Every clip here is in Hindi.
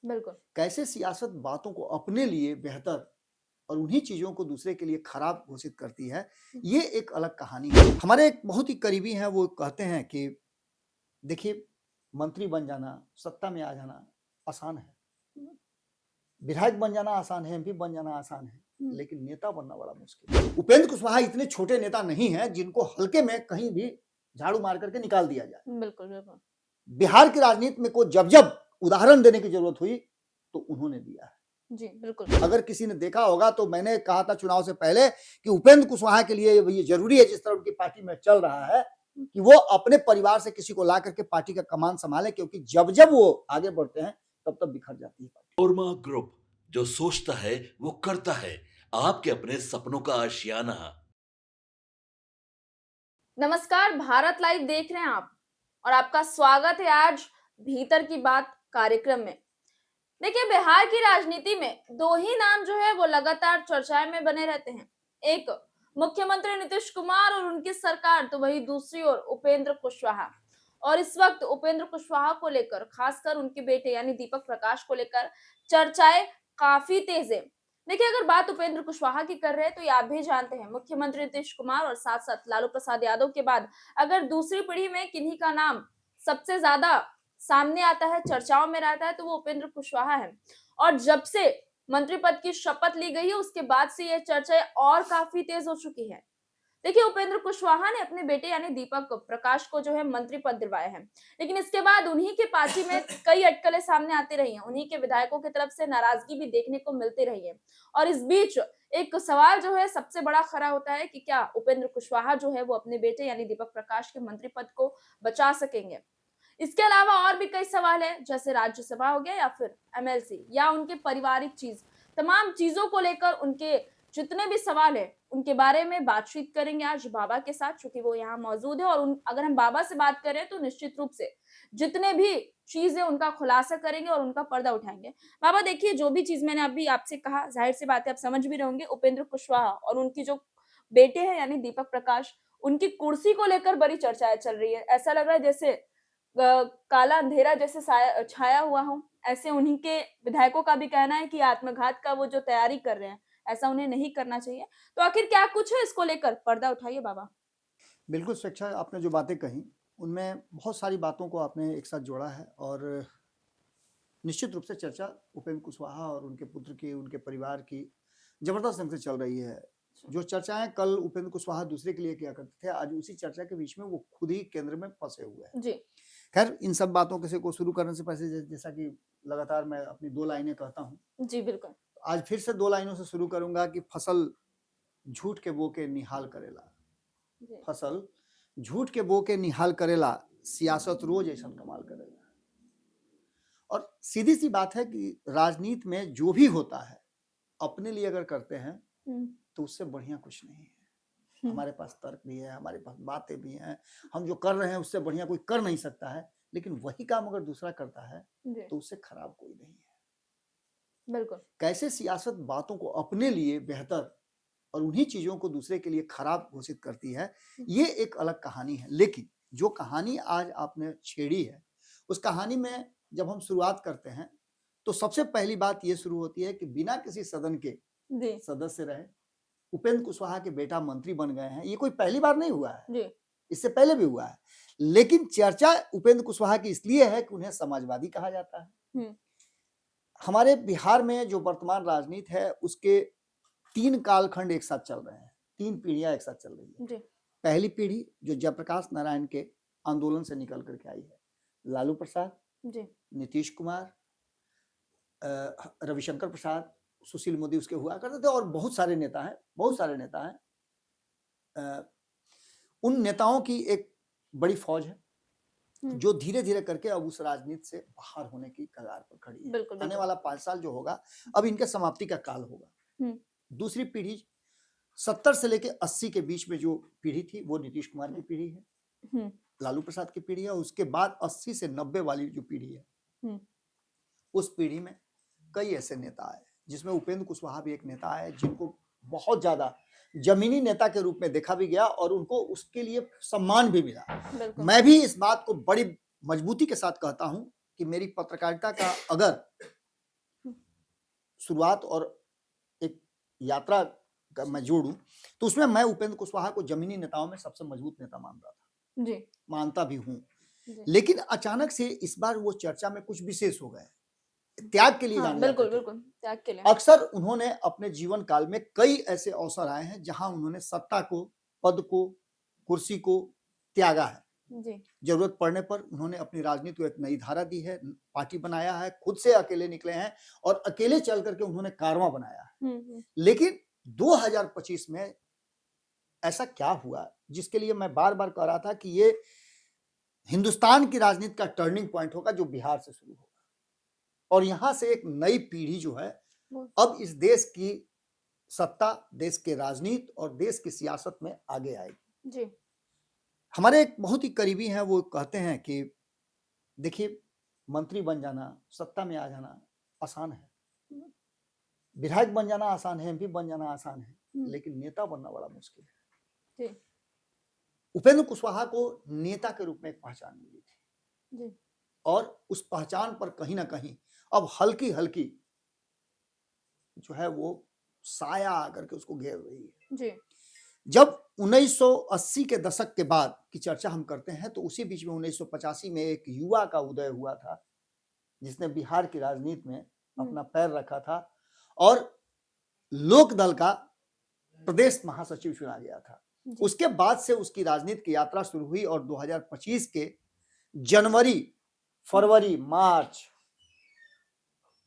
बिल्कुल। कैसे सियासत बातों को अपने लिए बेहतर और उन्हीं चीज़ों को दूसरे के लिए खराब घोषित करती है, ये एक अलग कहानी है। हमारे एक बहुत ही करीबी हैं, वो कहते हैं कि देखिए, मंत्री बन जाना, सत्ता में आ जाना आसान है। विधायक बन जाना आसान है, एमपी बन जाना आसान है, लेकिन नेता बनना बड़ा मुश्किल है। उपेंद्र कुशवाहा इतने छोटे नेता नहीं हैं जिनको हल्के में कहीं भी झाड़ू मार करके निकाल दिया जाए। बिल्कुल, बिल्कुल। बिहार की राजनीति में को जब-जब उदाहरण देने की जरूरत हुई, तो उन्होंने दिया है। जी, बिल्कुल। अगर किसी ने देखा होगा तो मैंने कहा था चुनाव से पहले कि उपेंद्र कुशवाहा के लिए ये जरूरी है, जिस तरह उनकी पार्टी में चल रहा है, कि वो अपने परिवार से किसी को ला करके पार्टी का कमान संभाले, क्योंकि जब-जब वो आगे बढ़ते हैं, तब-तब बिखर जाती है पार्टी। ओरमा ग्रुप, जो सोचता है वो करता है। आपके अपने सपनों का आशियाना। नमस्कार, भारत लाइव देख रहे हैं आप और आपका स्वागत है आज भीतर की बात कार्यक्रम में। देखिए, बिहार की राजनीति में दो ही नाम जो है वो लगातार चर्चाएं में बने रहते हैं। एक मुख्यमंत्री नीतीश कुमार और उनकी सरकार, तो वही दूसरी ओर उपेंद्र कुशवाहा। और इस वक्त उपेंद्र कुशवाहा को लेकर, खासकर उनके बेटे यानी दीपक प्रकाश को लेकर चर्चाएं काफी तेज है। देखिए, अगर बात उपेंद्र कुशवाहा की कर रहे हैं तो ये आप भी जानते हैं, मुख्यमंत्री नीतीश कुमार और साथ साथ लालू प्रसाद यादव के बाद अगर दूसरी पीढ़ी में किन्हीं का नाम सबसे ज्यादा सामने आता है, चर्चाओं में रहता है, तो वो उपेंद्र कुशवाहा है। और जब से मंत्री पद की शपथ ली गई है, उसके बाद से ये चर्चाएं और काफी तेज हो चुकी है। देखिए, उपेंद्र कुशवाहा ने अपने बेटे यानी दीपक प्रकाश को जो है मंत्री पद दिलवाया है, लेकिन इसके बाद उन्हीं के पार्टी में कई अटकलें सामने आती रही हैं। उन्हीं के विधायकों की तरफ से नाराजगी भी देखने को मिलती रही है। और इस बीच एक सवाल जो है सबसे बड़ा खड़ा होता है कि क्या उपेंद्र कुशवाहा जो है वो अपने बेटे यानी दीपक प्रकाश के मंत्री पद को बचा सकेंगे। इसके अलावा और भी कई सवाल है, जैसे राज्यसभा हो गया या फिर एमएलसी या उनके पारिवारिक चीज, तमाम चीजों को लेकर उनके जितने भी सवाल है उनके बारे में बातचीत करेंगे आज बाबा के साथ, चूंकि वो यहाँ मौजूद है। और अगर हम बाबा से बात करें तो निश्चित रूप से जितने भी चीज है उनका खुलासा करेंगे और उनका पर्दा उठाएंगे। बाबा, देखिए, जो भी चीज मैंने अभी आपसे कहा, जाहिर सी बात है आप समझ भी रहे होंगे। उपेंद्र कुशवाहा और उनकी जो बेटे हैं यानी दीपक प्रकाश, उनकी कुर्सी को लेकर बड़ी चर्चाएं चल रही है। ऐसा लग रहा है जैसे काला अंधेरा जैसे छाया हुआ हो। ऐसे उन्हीं के विधायकों का भी कहना है कि आत्मघात का वो जो तैयारी कर रहे हैं, ऐसा उन्हें नहीं करना चाहिए। तो आखिर क्या कुछ है इसको लेकर, पर्दा उठाइए बाबा। बिल्कुल स्वेच्छा, आपने जो बातें कही उनमें बहुत सारी बातों को आपने एक साथ जोड़ा है, और निश्चित रूप से चर्चा उपेंद्र कुशवाहा और उनके पुत्र की, उनके परिवार की जबरदस्त ढंग से चल रही है। जो चर्चाएं कल उपेंद्र कुशवाहा दूसरे के लिए किया करते थे, आज उसी चर्चा के बीच में वो खुद ही केंद्र में फंसे हुए हैं। जी। खैर, इन सब बातों को शुरू करने से पहले जैसा कि लगातार मैं अपनी दो लाइनें कहता हूँ, जी, बिल्कुल। आज फिर से दो लाइनों से शुरू करूंगा कि फसल झूठ के बो के निहाल करेला। जी। फसल झूठ के बो के निहाल करेला, सियासत रोज ऐसा कमाल करेला। और सीधी सी बात है कि राजनीति में जो भी होता है, अपने लिए अगर करते हैं तो उससे बढ़िया कुछ नहीं है। हमारे पास तर्क भी है, हमारे पास बातें भी हैं, हम जो कर रहे हैं उससे बढ़िया कोई कर नहीं सकता है, लेकिन वही काम अगर दूसरा करता है तो उससे खराब कोई नहीं है। बिल्कुल। कैसे सियासत बातों को अपने लिए बेहतर और उन्हीं चीजों को दूसरे के लिए खराब घोषित करती है, ये एक अलग कहानी है। लेकिन जो कहानी आज आपने छेड़ी है, उस कहानी में जब हम शुरुआत करते हैं तो सबसे पहली बात ये शुरू होती है कि बिना किसी सदन के सदस्य रहे उपेंद्र कुशवाहा के बेटा मंत्री बन गए हैं। ये कोई पहली बार नहीं हुआ है, इससे पहले भी हुआ है, लेकिन चर्चा उपेंद्र कुशवाहा की इसलिए है कि उन्हें समाजवादी कहा जाता है। हमारे बिहार में जो वर्तमान राजनीति है उसके 3 कालखंड एक साथ चल रहे हैं, 3 पीढ़ियां एक साथ चल रही है। पहली पीढ़ी जो जयप्रकाश नारायण के आंदोलन से निकल करके आई है, लालू प्रसाद, नीतीश कुमार, रविशंकर प्रसाद, सुशील मोदी उसके हुआ करते थे, और बहुत सारे नेता हैं। उन नेताओं की एक बड़ी फौज है जो धीरे धीरे करके अब उस राजनीति से बाहर होने की कगार पर खड़ी है। बिल्कुल। आने वाला 5 साल जो होगा, अब इनके समाप्ति का काल होगा। दूसरी पीढ़ी 70 से लेके 80 के बीच में जो पीढ़ी थी वो नीतीश कुमार की पीढ़ी है, लालू प्रसाद की पीढ़ी है। उसके बाद 80 से 90 वाली जो पीढ़ी है, उस पीढ़ी में कई ऐसे नेता आए, जिसमें उपेंद्र कुशवाहा भी एक नेता है, जिनको बहुत ज्यादा जमीनी नेता के रूप में देखा भी गया और उनको उसके लिए सम्मान भी मिला। मैं भी इस बात को बड़ी मजबूती के साथ कहता हूं कि मेरी पत्रकारिता का अगर शुरुआत और एक यात्रा का मैं जोड़ूं तो उसमें मैं उपेंद्र कुशवाहा को जमीनी नेताओं में सबसे मजबूत नेता मान रहा था, जी मानता भी हूं। जी लेकिन अचानक से इस बार वो चर्चा में कुछ विशेष हो गए, त्याग के लिए हाँ जाने जाते बिल्कुल थे। बिल्कुल त्याग के लिए अक्सर उन्होंने अपने जीवन काल में कई ऐसे अवसर आए हैं जहां उन्होंने सत्ता को, पद को, कुर्सी को त्यागा है। जी जरूरत पड़ने पर उन्होंने अपनी राजनीति को एक नई धारा दी है, पार्टी बनाया है, खुद से अकेले निकले हैं और अकेले चल करके उन्होंने कारवां बनाया है। लेकिन 2025 में ऐसा क्या हुआ जिसके लिए मैं बार बार कह रहा था कि ये हिंदुस्तान की राजनीति का टर्निंग पॉइंट होगा जो बिहार से शुरू होगा और यहां से एक नई पीढ़ी जो है वो- अब इस देश की सत्ता, देश के राजनीति और देश की सियासत में आगे आएगी। जी हमारे एक बहुत ही करीबी हैं, वो कहते हैं कि देखिए, मंत्री बन जाना, सत्ता में आ जाना आसान है, विधायक बन जाना आसान है, एमपी बन जाना आसान है, लेकिन नेता बनना बड़ा मुश्किल है। जी उपेंद्र कुशवाहा को नेता के रूप में एक पहचान मिली थी जी और उस पहचान पर कहीं ना कहीं अब हल्की हल्की जो है वो साया आकर के उसको घेर रही है। जी जब 1980 के दशक के बाद की चर्चा हम करते हैं तो उसी बीच में 1985 में एक युवा का उदय हुआ था जिसने बिहार की राजनीति में अपना पैर रखा था और लोक दल का प्रदेश महासचिव चुना गया था। उसके बाद से उसकी राजनीति की यात्रा शुरू हुई और 2025 के जनवरी, फरवरी, मार्च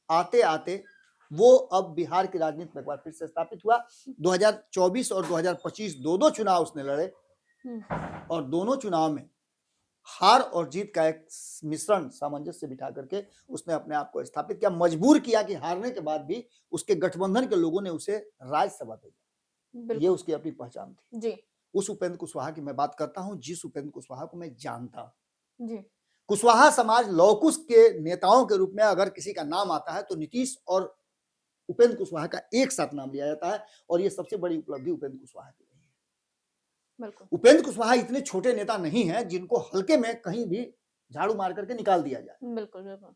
आते आते वो अब बिहार की राजनीति में एक बार फिर से स्थापित हुआ। 2024 और 2025 दो चुनाव उसने लड़े और दोनों चुनाव में हार और जीत का एक मिश्रण सामंजस्य बिठा करके उसने अपने आप को स्थापित किया, मजबूर किया कि हारने के बाद भी उसके गठबंधन के लोगों ने उसे राज्यसभा भेजा। ये उसकी अपनी पहचान थी। जी उस उपेंद्र कुशवाहा की मैं बात करता हूं, जिस उपेंद्र कुशवाहा को मैं जानता हूं। जी कुशवाहा समाज लौकुश के नेताओं के रूप में अगर किसी का नाम आता है तो नीतीश और उपेंद्र कुशवाहा का एक साथ नाम लिया जाता है और ये सबसे बड़ी उपलब्धि उपेंद्र कुशवाहा की रही है। बिल्कुल उपेंद्र कुशवाहा इतने छोटे नेता नहीं है जिनको हल्के में कहीं भी झाड़ू मार करके निकाल दिया जाए। बिल्कुल बिल्कुल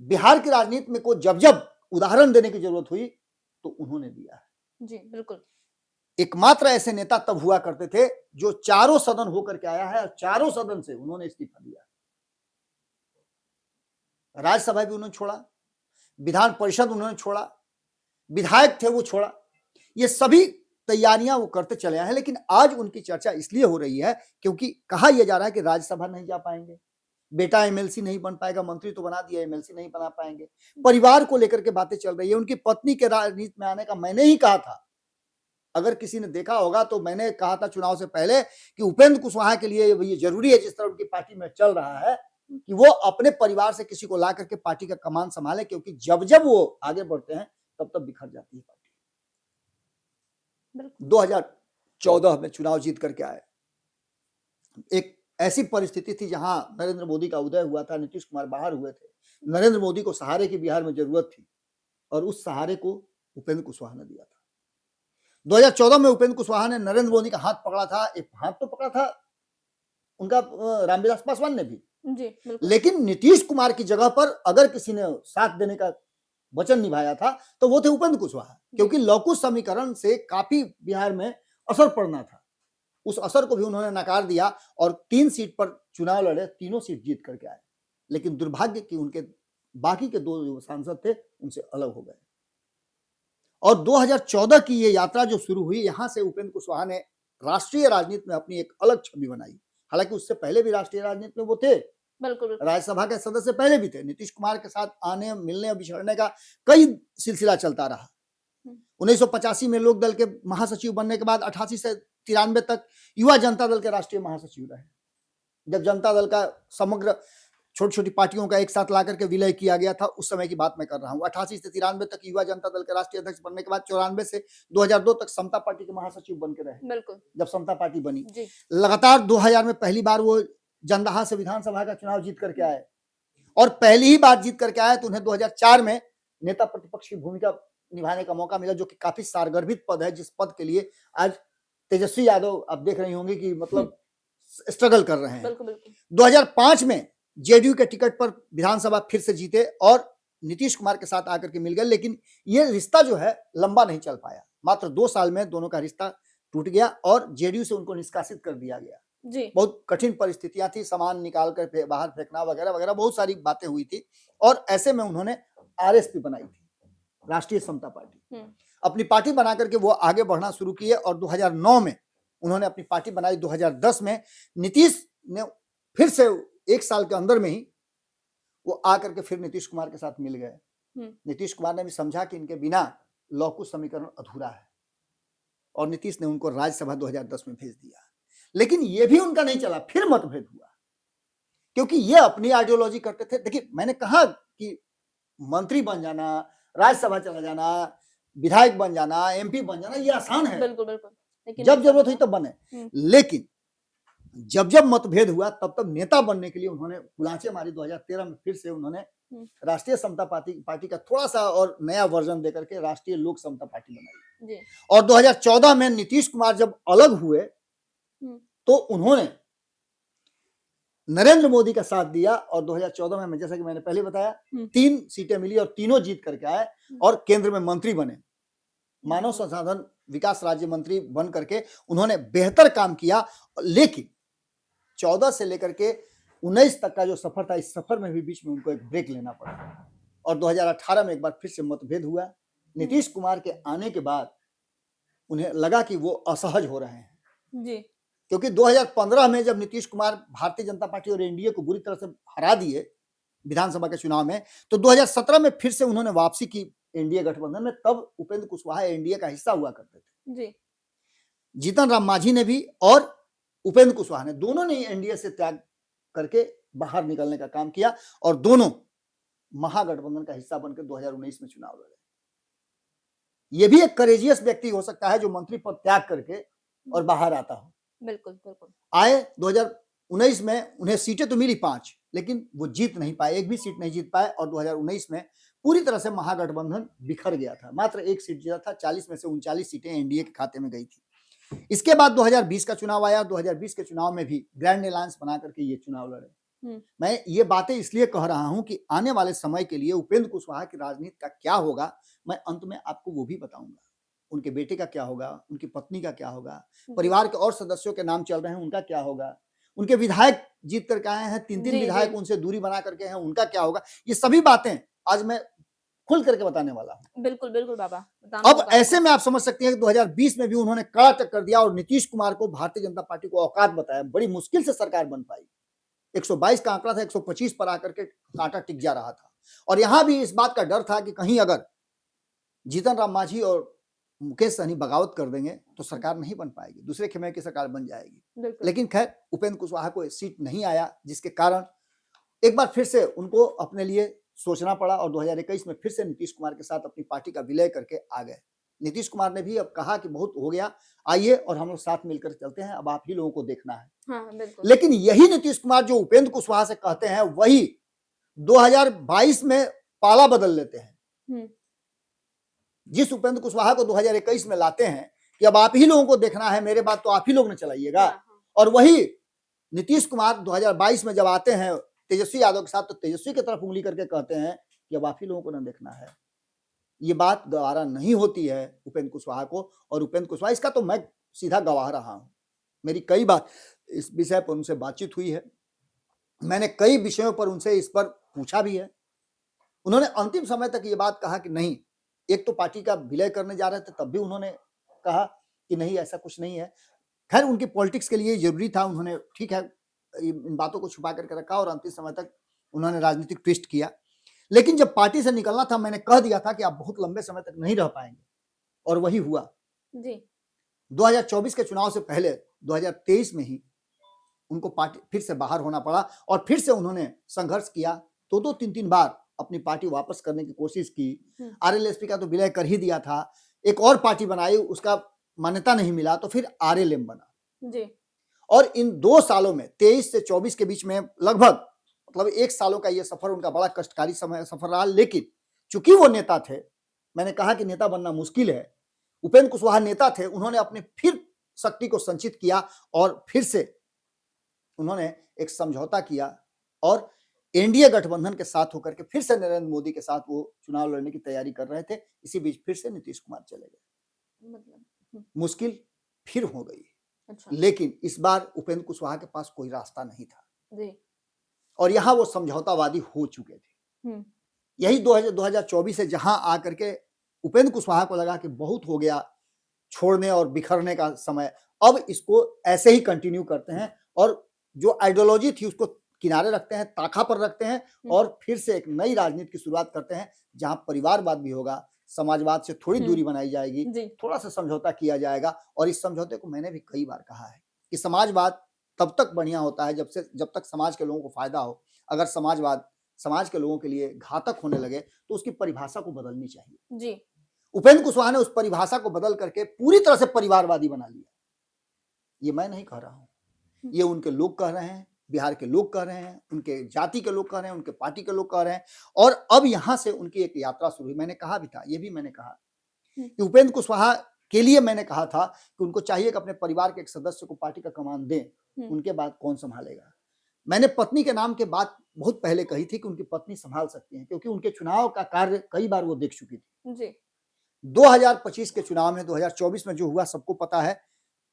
बिहार की राजनीति में को जब जब उदाहरण देने की जरूरत हुई तो उन्होंने दिया है। जी बिल्कुल एकमात्र ऐसे नेता तब हुआ करते थे जो चारों सदन होकर के आया है और चारों सदन से उन्होंने इस्तीफा दिया। राज्यसभा भी उन्होंने छोड़ा, विधान परिषद उन्होंने छोड़ा, विधायक थे वो छोड़ा, ये सभी तैयारियां वो करते चले आए हैं। लेकिन आज उनकी चर्चा इसलिए हो रही है क्योंकि कहा यह जा रहा है कि राज्यसभा नहीं जा पाएंगे, बेटा एमएलसी नहीं बन पाएगा, मंत्री तो बना दिया, एमएलसी नहीं बना पाएंगे, परिवार को लेकर के बातें चल रही है। उनकी पत्नी के राजनीति में आने का मैंने ही कहा था, अगर किसी ने देखा होगा तो मैंने कहा था चुनाव से पहले कि उपेंद्र कुशवाहा के लिए ये जरूरी है, जिस तरह उनकी पार्टी में चल रहा है, कि वो अपने परिवार से किसी को ला करके पार्टी का कमान संभाले, क्योंकि जब जब वो आगे बढ़ते हैं तब तब बिखर जाती है पार्टी। 2014 में चुनाव जीत करके आए, एक ऐसी परिस्थिति थी जहां नरेंद्र मोदी का उदय हुआ था, नीतीश कुमार बाहर हुए थे, नरेंद्र मोदी को सहारे की बिहार में जरूरत थी और उस सहारे को उपेंद्र कुशवाहा ने दिया था। 2014 में उपेंद्र कुशवाहा ने नरेंद्र मोदी का हाथ पकड़ा था, एक हाथ तो पकड़ा था उनका रामविलास पासवान ने भी, जी बिल्कुल लेकिन नीतीश कुमार की जगह पर अगर किसी ने साथ देने का वचन निभाया था तो वो थे उपेंद्र कुशवाहा, क्योंकि लौकुश समीकरण से काफी बिहार में असर पड़ना था। उस असर को भी उन्होंने नकार दिया और 3 सीट पर चुनाव लड़े, तीनों सीट जीत करके आए। लेकिन दुर्भाग्य कि उनके बाकी के 2 जो सांसद थे उनसे अलग हो गए और 2014 की ये यात्रा जो शुरू हुई, यहां से उपेंद्र कुशवाहा ने राष्ट्रीय राजनीति में अपनी एक अलग छवि बनाई। हालांकि उससे पहले भी राष्ट्रीय राजनीति में वो थे, बिल्कुल राज्यसभा के सदस्य पहले भी थे, नीतीश कुमार के साथ आने मिलने और बिछड़ने का कई सिलसिला चलता रहा। 1985 में लोक दल के महासचिव बनने के बाद 88 से 93 तक युवा जनता दल के राष्ट्रीय महासचिव रहे। जब जनता दल का समग्र छोटी छोटी पार्टियों का एक साथ ला करके विलय किया गया था, उस समय की बात मैं कर रहा हूँ। 88 से 93 तक युवा जनता दल के राष्ट्रीय अध्यक्ष बनने के बाद 94 से 2002 तक समता पार्टी के महासचिव बन के रहे। बिल्कुल जब समता पार्टी बनी, जी लगातार 2000 में पहली बार वो जंदाहा से विधानसभा का चुनाव जीत करके आए और पहली ही बार जीत करके आए तो उन्हें 2004 में नेता प्रतिपक्ष की भूमिका निभाने का मौका मिला, जो कि काफी सारगर्भित पद है, जिस पद के लिए आज तेजस्वी यादव आप देख रही होंगी कि मतलब स्ट्रगल कर रहे हैं। बिल्कुल बिल्कुल 2005 में जेडीयू के टिकट पर विधानसभा फिर से जीते और नीतीश कुमार के साथ आकर के मिल गए, लेकिन ये रिश्ता जो है लंबा नहीं चल पाया। मात्र 2 साल में दोनों का रिश्ता टूट गया और जेडीयू से उनको निष्कासित कर दिया गया। जी बहुत कठिन परिस्थितियां थी, सामान निकाल कर बाहर फेंकना वगैरह वगैरह, बहुत सारी बातें हुई थी। और ऐसे में उन्होंने आरएसपी बनाई थी, राष्ट्रीय समता पार्टी। अपनी पार्टी बना करके वो आगे बढ़ना शुरू किए और 2009 में उन्होंने अपनी पार्टी बनाई। 2010 में नीतीश ने फिर से 1 साल के अंदर में ही वो आकर के फिर नीतीश कुमार के साथ मिल गए। नीतीश कुमार ने भी समझा कि इनके बिना लौकुश समीकरण अधूरा है और नीतीश ने उनको राज्यसभा 2010 में भेज दिया। लेकिन ये भी उनका नहीं चला, फिर मतभेद हुआ, क्योंकि ये अपनी आइडियोलॉजी करते थे। देखिए, मैंने कहा कि मंत्री बन जाना, राज्यसभा चला जाना, विधायक बन जाना, एमपी बन जाना, ये आसान है, बिल्कुल बिल्कुल, लेकिन जब जरूरत हुई तब बने। हम्म। लेकिन जब जब मतभेद हुआ तब तब नेता बनने के लिए उन्होंने गुलांचे मारी। 2013 में फिर से उन्होंने राष्ट्रीय समता पार्टी का थोड़ा सा और नया वर्जन देकर के राष्ट्रीय लोक समता पार्टी बनाई। जी और 2014 में नीतीश कुमार जब अलग हुए तो उन्होंने नरेंद्र मोदी का साथ दिया और 2014 में, जैसा कि मैंने पहले बताया, 3 सीटें मिली और तीनों जीत करके आए और केंद्र में मंत्री बने। मानव संसाधन विकास राज्य मंत्री बन करके उन्होंने बेहतर काम किया। लेकिन 14 से लेकर के 19 तक का जो सफर था, इस सफर में भी बीच में उनको एक ब्रेक लेना पड़ा और 2018 में एक बार फिर से मतभेद हुआ। नीतीश कुमार के आने के बाद उन्हें लगा कि वो असहज हो रहे हैं जी, क्योंकि 2015 में जब नीतीश कुमार भारतीय जनता पार्टी और एनडीए को बुरी तरह से हरा दिए विधानसभा के चुनाव में, तो 2017 में फिर से उन्होंने वापसी की एनडीए गठबंधन में। तब उपेंद्र कुशवाहा एनडीए का हिस्सा हुआ करते थे। जी जीतन राम मांझी ने भी और उपेंद्र कुशवाहा ने, दोनों ने एनडीए से त्याग करके बाहर निकलने का काम किया और दोनों महागठबंधन का हिस्सा बनकर 2019 में चुनाव लड़े। यह भी एक करेजियस व्यक्ति हो सकता है जो मंत्री पद त्याग करके और बाहर आता हो। बिल्कुल बिल्कुल। आए 2019 में उन्हें सीटें तो मिली 5, लेकिन वो जीत नहीं पाए, एक भी सीट नहीं जीत पाए और 2019 में पूरी तरह से महागठबंधन बिखर गया था। मात्र 1 सीट जीता था, 40 में से 39 सीटें एनडीए के खाते में गई थी। इसके बाद 2020 का चुनाव आया। 2020 के चुनाव में भी ग्रैंड अलायंस बना करके ये चुनाव लड़े। मैं ये बातें इसलिए कह रहा हूं कि आने वाले समय के लिए उपेंद्र कुशवाहा की राजनीति का क्या होगा, मैं अंत में आपको वो भी बताऊंगा। उनके बेटे का क्या होगा, उनकी पत्नी का क्या होगा, परिवार के और सदस्यों के नाम चल रहे हैं, उनका क्या होगा, उनके विधायक जीत करके आए हैं, 3-3 विधायक उनसे दूरी बना करके हैं, उनका क्या होगा। ये सभी बातें आज मैं खुल करके बताने वाला हूं। बिल्कुल बिल्कुल बाबा। अब ऐसे में आप समझ सकते हैं कि 2020 में भी उन्होंने कड़ा टक्कर दिया और नीतीश कुमार को भारतीय जनता पार्टी को औकात बताया। बड़ी मुश्किल से सरकार बन पाई। 122 का आंकड़ा था, 125 पर आकर के कांटा टिक जा रहा था। और यहां भी इस बात का डर था कि कहीं अगर जीतन राम मांझी और मुकेश सहनी बगावत कर देंगे तो सरकार नहीं बन पाएगी, दूसरे खेमे की सरकार बन जाएगी। लेकिन खैर उपेंद्र कुशवाहा को सीट नहीं आया, जिसके कारण एक बार फिर से उनको अपने लिए सोचना पड़ा और 2021 में फिर से नीतीश कुमार के साथ अपनी पार्टी का विलय करके आ गए। नीतीश कुमार ने भी अब कहा कि बहुत हो गया, आइए और हम लोग साथ मिलकर चलते हैं, अब आप ही लोगों को देखना है। हाँ, बिल्कुल। लेकिन यही नीतीश कुमार जो उपेंद्र कुशवाहा से कहते हैं, वही 2022 में पाला बदल लेते हैं। जिस उपेंद्र कुशवाहा को 2021 में लाते हैं कि अब आप ही लोगों को देखना है, मेरे बात तो आप ही लोग ने चलाइएगा, और वही नीतीश कुमार 2022 में जब आते हैं तेजस्वी यादव के साथ, तो तेजस्वी की तरफ उंगली करके कहते हैं कि अब आप ही लोगों को न देखना है। ये बात गवारा नहीं होती है उपेंद्र कुशवाहा को, और उपेंद्र कुशवाहा, इसका तो मैं सीधा गवाह रहा हूं। मेरी कई बार इस विषय पर उनसे बातचीत हुई है, मैंने कई विषयों पर उनसे इस पर पूछा भी है। उन्होंने अंतिम समय तक ये बात कहा कि नहीं, एक तो पार्टी का विलय करने जा रहे थे तब भी उन्होंने कहा कि नहीं, ऐसा कुछ नहीं है। खैर उनकी पॉलिटिक्स के लिए जरूरी था, उन्होंने ठीक है इन बातों को छुपा करके रखा और अंतिम समय तक उन्होंने राजनीतिक ट्विस्ट किया। लेकिन जब पार्टी से निकलना था, मैंने कह दिया था कि आप बहुत लंबे समय तक नहीं रह पाएंगे, और वही हुआ। जी। 2024 के चुनाव से पहले 2023 में ही उनको पार्टी फिर से बाहर होना पड़ा और फिर से उन्होंने संघर्ष किया। 2-3 बार अपनी पार्टी वापस करने की कोशिश की। आरएलएसपी का तो विलय कर ही दिया था, एक और पार्टी बनाई, उसका मान्यता नहीं मिला, तो फिर आरएलएम बना। जी। और इन 2 सालों में 23 से 24 के बीच में लगभग मतलब 1 सालों का ये सफर उनका बड़ा कष्टकारी सफर रहा। लेकिन चूंकि वो नेता थे, मैंने कहा कि नेता बनना मुश्किल है, उपेंद्र कुशवाहा नेता थे, उन्होंने अपने फिर शक्ति को संचित किया और फिर से उन्होंने एक समझौता किया और एनडीए गठबंधन के साथ होकर के फिर से नरेंद्र मोदी के साथ वो चुनाव लड़ने की तैयारी कर रहे थे। इसी बीच फिर से नीतीश कुमार चले गए। मतलब मुश्किल फिर हो गई। अच्छा लेकिन इस बार उपेंद्र कुशवाहा के पास कोई रास्ता नहीं था जी और यहाँ वो समझौतावादी हो चुके थे। हम्म यही 2024 से जहां आकर के उपेंद्र कुशवाहा को लगा कि बहुत हो गया छोड़ने और बिखरने का समय, अब इसको ऐसे ही कंटिन्यू करते हैं और जो आइडियोलॉजी थी उसको किनारे रखते हैं, ताखा पर रखते हैं और फिर से एक नई राजनीति की शुरुआत करते हैं जहां परिवारवाद भी होगा, समाजवाद से थोड़ी दूरी बनाई जाएगी, जी थोड़ा सा समझौता किया जाएगा। और इस समझौते को मैंने भी कई बार कहा है कि समाजवाद तब तक बढ़िया होता है जब तक समाज के लोगों को फायदा हो। अगर समाजवाद समाज के लोगों के लिए घातक होने लगे तो उसकी परिभाषा को बदलनी चाहिए। जी उपेंद्र कुशवाहा ने उस परिभाषा को बदल करके पूरी तरह से परिवारवादी बना लिया। ये मैं नहीं कह रहा हूं, ये उनके लोग कह रहे हैं, बिहार के लोग कह रहे हैं, उनके जाति के लोग कह रहे हैं, उनके पार्टी के लोग कह रहे हैं और अब यहां से उनकी एक यात्रा शुरू हुई। मैंने कहा भी था, ये भी मैंने कहा कि उपेंद्र कुशवाहा के लिए मैंने कहा था कि उनको चाहिए कि अपने परिवार के एक सदस्य को पार्टी का कमान दें, उनके बाद कौन संभालेगा। मैंने पत्नी के नाम के बात बहुत पहले कही थी कि उनकी पत्नी संभाल सकती हैं क्योंकि उनके चुनाव का कार्य कई बार वो देख चुकी थी। जी 2025 के चुनाव में 2024 में जो हुआ सबको पता है,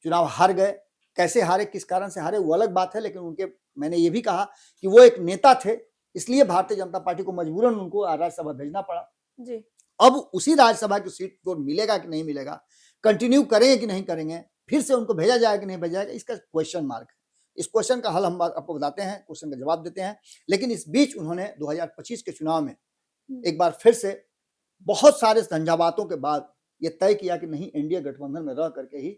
चुनाव हार गए। कैसे हारे, किस कारण से हारे वो अलग बात है, लेकिन उनके मैंने ये भी कहा कि वो एक नेता थे, इसलिए भारतीय जनता पार्टी को मजबूरन उनको राज्यसभा भेजना पड़ा। जी अब उसी राज्यसभा की सीट को मिलेगा कि नहीं मिलेगा, कंटिन्यू करेंगे कि नहीं करेंगे, फिर से उनको भेजा जाएगा कि नहीं भेजा जाएगा, इसका क्वेश्चन मार्क है। इस क्वेश्चन का हल हम आपको बताते हैं, क्वेश्चन का जवाब देते हैं। लेकिन इस बीच उन्होंने 2025 के चुनाव में एक बार फिर से बहुत सारे झंझावातों के बाद ये तय किया कि नहीं, एनडीए गठबंधन में रह करके ही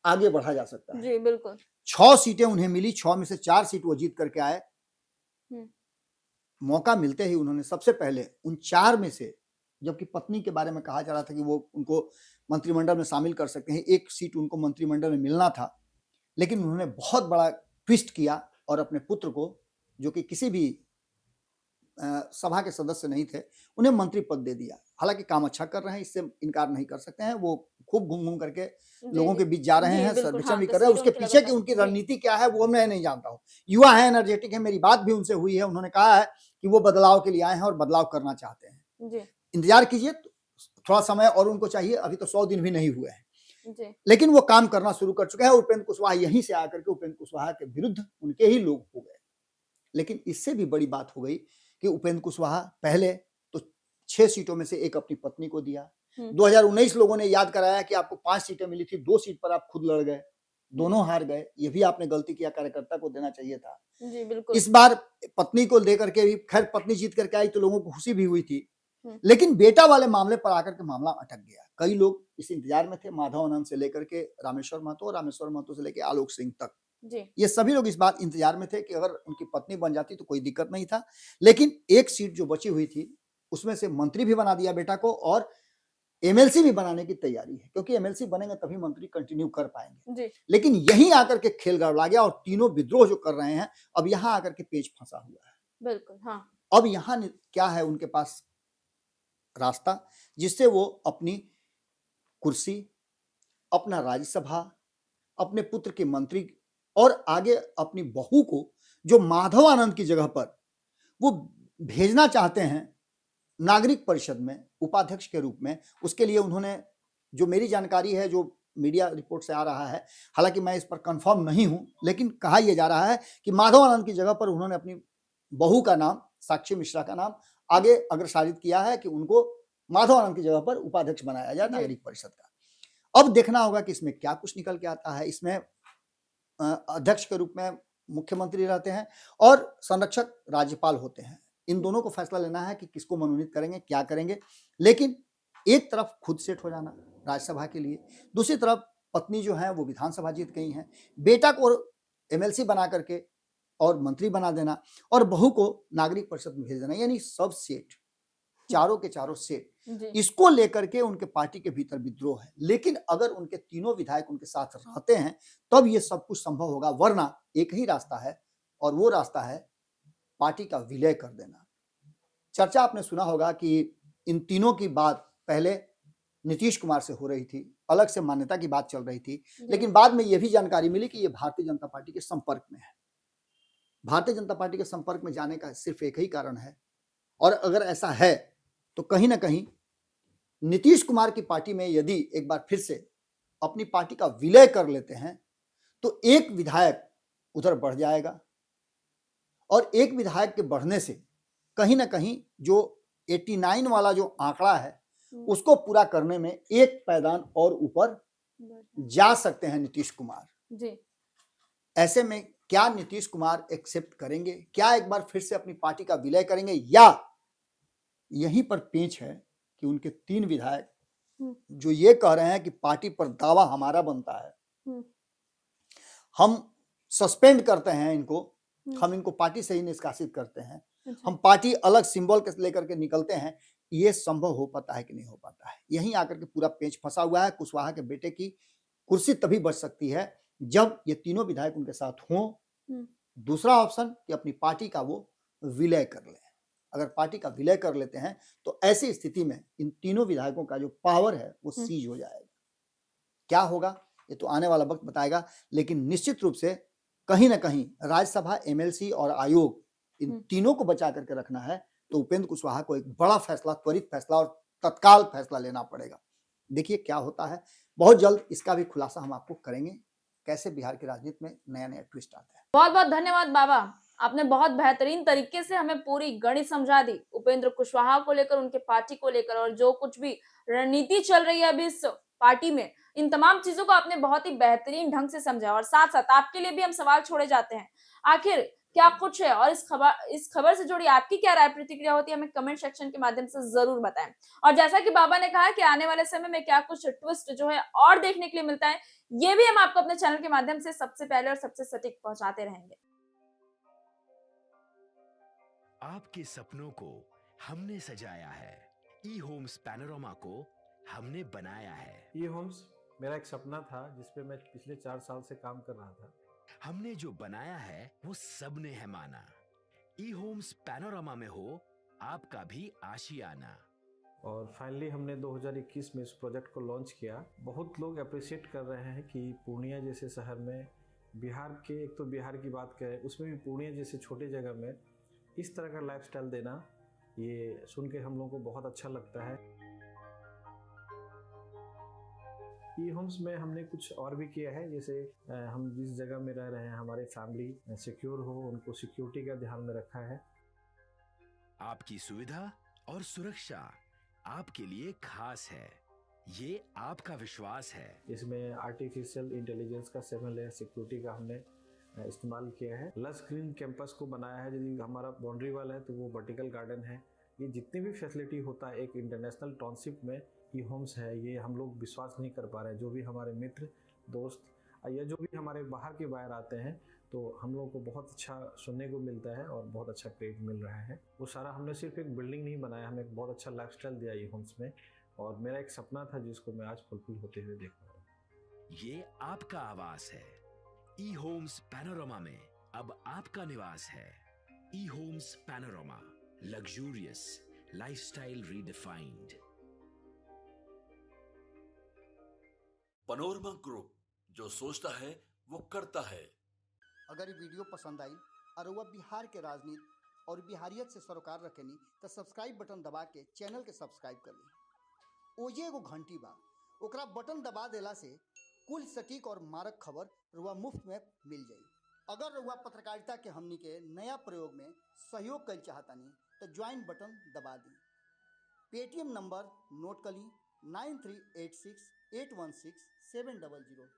आगे बढ़ा जा सकता है। जी बिल्कुल 6 सीटें उन्हें मिली, 6 में से 4 सीट वो जीत करके आए। मौका मिलते ही उन्होंने सबसे पहले उन 4 में से, जबकि पत्नी के बारे में कहा जा रहा था कि वो उनको मंत्रिमंडल में शामिल कर सकते हैं, एक सीट उनको मंत्रिमंडल में मिलना था, लेकिन उन्होंने बहुत बड़ा ट्विस्ट किया और अपने पुत्र को, जो कि किसी भी सभा के सदस्य नहीं थे, उन्हें मंत्री पद दे दिया। हालांकि काम अच्छा कर रहे हैं, इससे इनकार नहीं कर सकते हैं, वो खूब घूम घूम करके लोगों के बीच जा रहे हैं, सर्वेक्षण भी कर रहे हैं। उसके पीछे की उनकी रणनीति क्या है वो मैं नहीं जानता हूँ। युवा है, एनर्जेटिक है, मेरी बात भी उनसे हुई है, उन्होंने कहा है कि वो बदलाव के लिए आए हैं और बदलाव करना चाहते हैं। इंतजार कीजिए थोड़ा समय और उनको चाहिए, अभी तो 100 दिन भी नहीं हुए हैं, लेकिन वो काम करना शुरू कर चुके हैं। उपेंद्र कुशवाहा यहीं से आकर के उपेंद्र कुशवाहा के विरुद्ध उनके ही लोग हो गए। लेकिन इससे भी बड़ी बात हो गई कि उपेंद्र कुशवाहा पहले तो 6 सीटों में से एक अपनी पत्नी को दिया। 2019 लोगों ने याद कराया कि आपको 5 सीटें मिली थी, 2 सीट पर आप खुद लड़ गए, दोनों हार गए। ये भी आपने गलती किया, कार्यकर्ता को देना चाहिए था। जी बिल्कुल इस बार पत्नी को लेकर के भी, खैर पत्नी जीत करके आई तो लोगों को खुशी भी हुई थी, लेकिन बेटा वाले मामले पर आकर के मामला अटक गया। कई लोग इस इंतजार में थे, माधव आनंद से लेकर के रामेश्वर महतो, रामेश्वर महतो से लेकर आलोक सिंह तक, ये सभी लोग इस बात इंतजार में थे कि अगर उनकी पत्नी बन जाती तो कोई दिक्कत नहीं था। लेकिन एक सीट जो बची हुई थी उसमें से मंत्री भी बना दिया बेटा को और एमएलसी भी बनाने की तैयारी है, क्योंकि एमएलसी बनेंगे तभी मंत्री कंटिन्यू कर पाएंगे। लेकिन यहीं आकर के खेल गड़बड़ा गया और तीनों विद्रोह जो कर रहे हैं, अब यहां आकर के पेच फंसा हुआ है। बिल्कुल हाँ। अब यहां क्या है उनके पास रास्ता, जिससे वो अपनी कुर्सी, अपना राज्यसभा, अपने पुत्र के मंत्री और आगे अपनी बहू को, जो माधव आनंद की जगह पर वो भेजना चाहते हैं नागरिक परिषद में उपाध्यक्ष के रूप में, उसके लिए उन्होंने, जो मेरी जानकारी है, जो मीडिया रिपोर्ट से आ रहा है, हालांकि मैं इस पर कंफर्म नहीं हूं, लेकिन कहा यह जा रहा है कि माधव आनंद की जगह पर उन्होंने अपनी बहू का नाम, साक्षी मिश्रा का नाम आगे अग्रसारित किया है कि उनको माधव आनंद की जगह पर उपाध्यक्ष बनाया जाए नागरिक परिषद का। अब देखना होगा कि इसमें क्या कुछ निकल के आता है। इसमें अध्यक्ष के रूप में मुख्यमंत्री रहते हैं और संरक्षक राज्यपाल होते हैं। इन दोनों को फैसला लेना है कि किसको मनोनीत करेंगे, क्या करेंगे। लेकिन एक तरफ खुद सेट हो जाना राज्यसभा के लिए, दूसरी तरफ पत्नी जो है वो विधानसभा जीत गई हैं, बेटा को एमएलसी बना करके और मंत्री बना देना और बहू को नागरिक परिषद में भेज देना, यानी सब सेट, चारों के चारों सेट। इसको लेकर के उनके पार्टी के भीतर विद्रोह है। लेकिन अगर उनके तीनों विधायक उनके साथ रहते हैं तब ये सब कुछ संभव होगा, वरना एक ही रास्ता है और वो रास्ता है पार्टी का विलय कर देना। चर्चा आपने सुना होगा कि इन तीनों की बात पहले नीतीश कुमार से हो रही थी, अलग से मान्यता की बात चल रही थी, लेकिन बाद में यह भी जानकारी मिली कि ये भारतीय जनता पार्टी के संपर्क में है। भारतीय जनता पार्टी के संपर्क में जाने का सिर्फ एक ही कारण है, और अगर ऐसा है तो कहीं ना कहीं नीतीश कुमार की पार्टी में यदि एक बार फिर से अपनी पार्टी का विलय कर लेते हैं तो एक विधायक उधर बढ़ जाएगा, और एक विधायक के बढ़ने से कहीं ना कहीं जो 89 वाला जो आंकड़ा है उसको पूरा करने में एक पैदान और ऊपर जा सकते हैं नीतीश कुमार जी। ऐसे में क्या नीतीश कुमार एक्सेप्ट करेंगे? क्या एक बार फिर से अपनी पार्टी का विलय करेंगे, या यहीं पर पेंच है कि उनके 3 विधायक जो ये कह रहे हैं कि पार्टी पर दावा हमारा बनता है, हम सस्पेंड करते हैं इनको, हम इनको पार्टी से ही निष्कासित करते हैं, हम पार्टी अलग सिंबल के लेकर के निकलते हैं, ये संभव हो पाता है कि नहीं हो पाता है? यहीं आकर के पूरा पेंच फंसा हुआ है। कुशवाहा के बेटे की कुर्सी तभी बच सकती है जब ये तीनों विधायक उनके साथ हों। दूसरा ऑप्शन कि अपनी पार्टी का वो विलय कर लें। अगर पार्टी का विलय कर लेते हैं तो ऐसी स्थिति में इन तीनों विधायकों का जो पावर है वो सीज हो जाएगा। क्या होगा ये तो आने वाला वक्त बताएगा, लेकिन निश्चित रूप से कहीं ना कहीं राज्यसभा, एमएलसी और आयोग इन तीनों को बचा करके रखना है तो उपेंद्र कुशवाहा को एक बड़ा फैसला, त्वरित फैसला और तत्काल फैसला लेना पड़ेगा। देखिए क्या होता है, बहुत जल्द इसका भी खुलासा हम आपको करेंगे, कैसे बिहार की राजनीति में नया नया ट्विस्ट आता है। बहुत बहुत धन्यवाद बाबा, आपने बहुत बेहतरीन तरीके से हमें पूरी गणित समझा दी उपेंद्र कुशवाहा को लेकर, उनके पार्टी को लेकर, और जो कुछ भी रणनीति चल रही है अभी इस पार्टी में, इन तमाम चीजों को आपने बहुत ही बेहतरीन ढंग से समझा। और साथ साथ आपके लिए भी हम सवाल छोड़े जाते हैं, आखिर क्या कुछ है, और इस खबर से जुड़ी आपकी क्या राय प्रतिक्रिया होती है, हमें कमेंट सेक्शन के माध्यम से जरूर बताएं। और जैसा कि बाबा ने कहा कि आने वाले समय में क्या कुछ ट्विस्ट जो है और देखने के लिए मिलता है, ये भी हम आपको अपने चैनल के माध्यम से सबसे पहले और सबसे सटीक पहुंचाते रहेंगे। आपके सपनों को हमने सजाया है, ई होम्स पैनोरामा को हमने बनाया है। ई होम्स मेरा एक सपना था जिसपे मैं पिछले 4 साल से काम कर रहा था। हमने जो बनाया है वो सबने है माना। ई होम्स पैनोरामा में हो आपका भी आशियाना। और फाइनली हमने 2021 में इस प्रोजेक्ट को लॉन्च किया। बहुत लोग अप्रिशिएट कर रहे हैं कि पूर्णिया जैसे शहर में, बिहार के, एक तो बिहार की बात करें उसमें भी पूर्णिया जैसे छोटे जगह में इस तरह का लाइफस्टाइल देना, ये सुन के हम लोगों को बहुत अच्छा लगता है। ई होम्स में हमने कुछ और भी किया है, जैसे हम जिस जगह में रह रहे हैं हमारे फैमिली सिक्योर हो, उनको सिक्योरिटी का ध्यान में रखा है। आपकी सुविधा और सुरक्षा आपके लिए खास है, ये आपका विश्वास है। इसमें आर्टिफिशियल इंटेलिजेंस का 7 लेयर सिक्योरिटी का हमने इस्तेमाल किया है। लस ग्रीन कैंपस को बनाया है, यदि हमारा बाउंड्री वाल है तो वो वर्टिकल गार्डन है। ये जितनी भी फैसिलिटी होता है एक इंटरनेशनल टाउनशिप में ई होम्स है, ये हम लोग विश्वास नहीं कर पा रहे हैं। जो भी हमारे मित्र, दोस्त या जो भी हमारे बाहर के बाहर आते हैं तो हम लोगों को बहुत अच्छा सुनने को मिलता है और बहुत अच्छा क्रेडिट मिल रहा है। वो सारा हमने सिर्फ एक बिल्डिंग नहीं बनाया, हमें एक बहुत अच्छा लाइफस्टाइल दिया ई होम्स में, और मेरा एक सपना था जिसको मैं आज फुलफिल होते हुए देख रहा हूँ। ये आपका आवास है। ई होम्स पैनोरामा में अब आपका निवास है। E homes panorama, luxurious lifestyle redefined. Panorama group, जो सोचता है वो करता है। अगर ये वीडियो पसंद आई और वह बिहार के राजनीति और बिहारियत से सरोकार रखेनी तो सब्सक्राइब बटन दबा के चैनल के सब्सक्राइब कर ली। ओजे एगो घंटी बा, ओकरा बटन दबा देला से कुल सटीक और मारक खबर रुआ मुफ्त में मिल जाई। अगर रुआ पत्रकारिता के हमनी के नया प्रयोग में सहयोग कर चाहतानी तो ज्वाइन बटन दबा दी। पेटीएम नंबर नोट कर ली 9386816700।